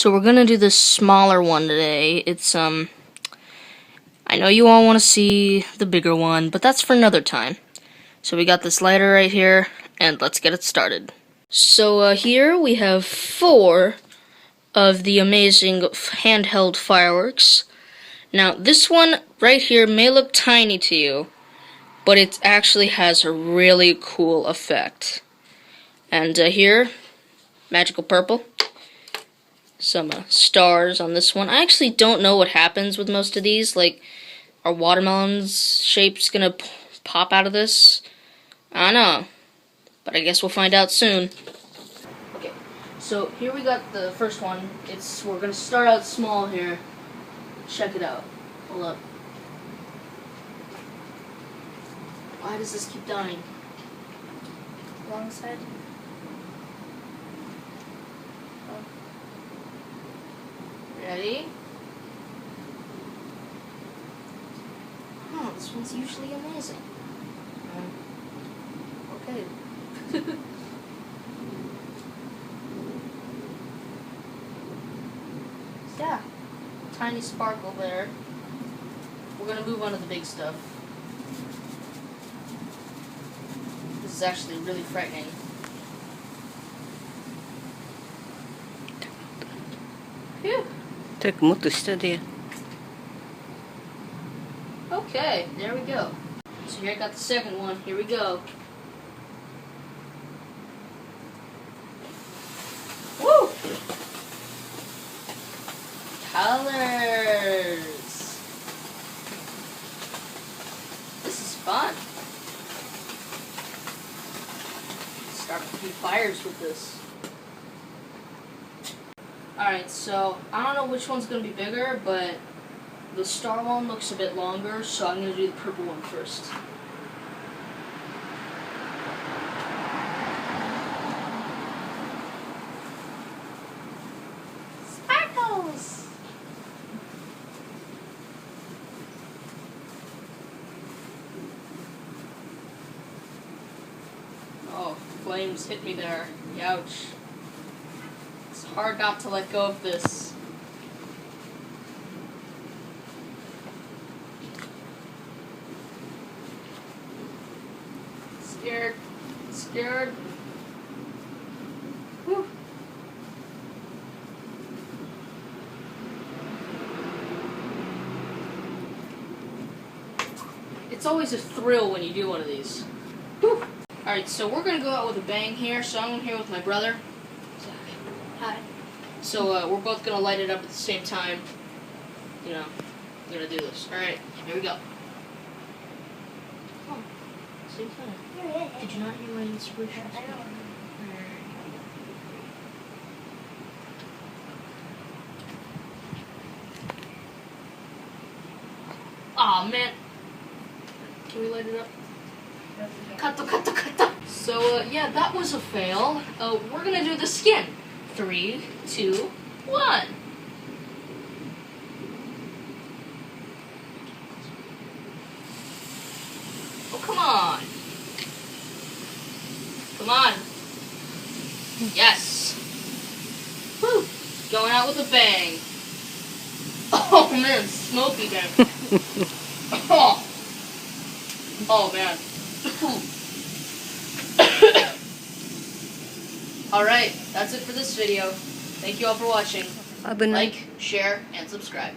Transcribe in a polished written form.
So we're gonna do this smaller one today. It's I know you all want to see the bigger one, but that's for another time. So we got this lighter right here, and let's get it started. So here we have 4 of the amazing handheld fireworks. Now this one right here may look tiny to you, but it actually has a really cool effect. And here, magical purple. Some stars on this one. I actually don't know what happens with most of these. Like, are watermelons shapes gonna pop out of this? I don't know, but I guess we'll find out soon. Okay, so here we got the first one. We're gonna start out small here. Check it out. Hold up. Why does this keep dying? Wrong side. Ready? Oh, this one's usually amazing. Okay. Yeah, tiny sparkle there. We're gonna move on to the big stuff. This is actually really frightening. Phew. Tak mo to study. Okay, there we go. So here I got the second one. Here we go. Woo! Colors. This is fun. Start a few fires with this. Alright, so I don't know which one's going to be bigger, but the star one looks a bit longer, so I'm going to do the purple one first. Sparkles! Oh, flames hit me there. Ouch. It's hard not to let go of this. Scared. Scared. Whew. It's always a thrill when you do one of these. Whew. Alright, so we're going to go out with a bang here. So I'm here with my brother. Hi. So we're both going to light it up at the same time. You know, we're going to do this. Alright, here we go. Oh, same time. Did you not hear my inspiration? I don't know. Aw, man. Can we light it up? Cut. So, yeah, that was a fail. We're going to do the skin. 3, 2, 1. Oh, come on. Come on. Yes. Woo. Going out with a bang. Oh, man, smoky bang. Oh, man. Alright, that's it for this video. Thank you all for watching. Like, share, and subscribe.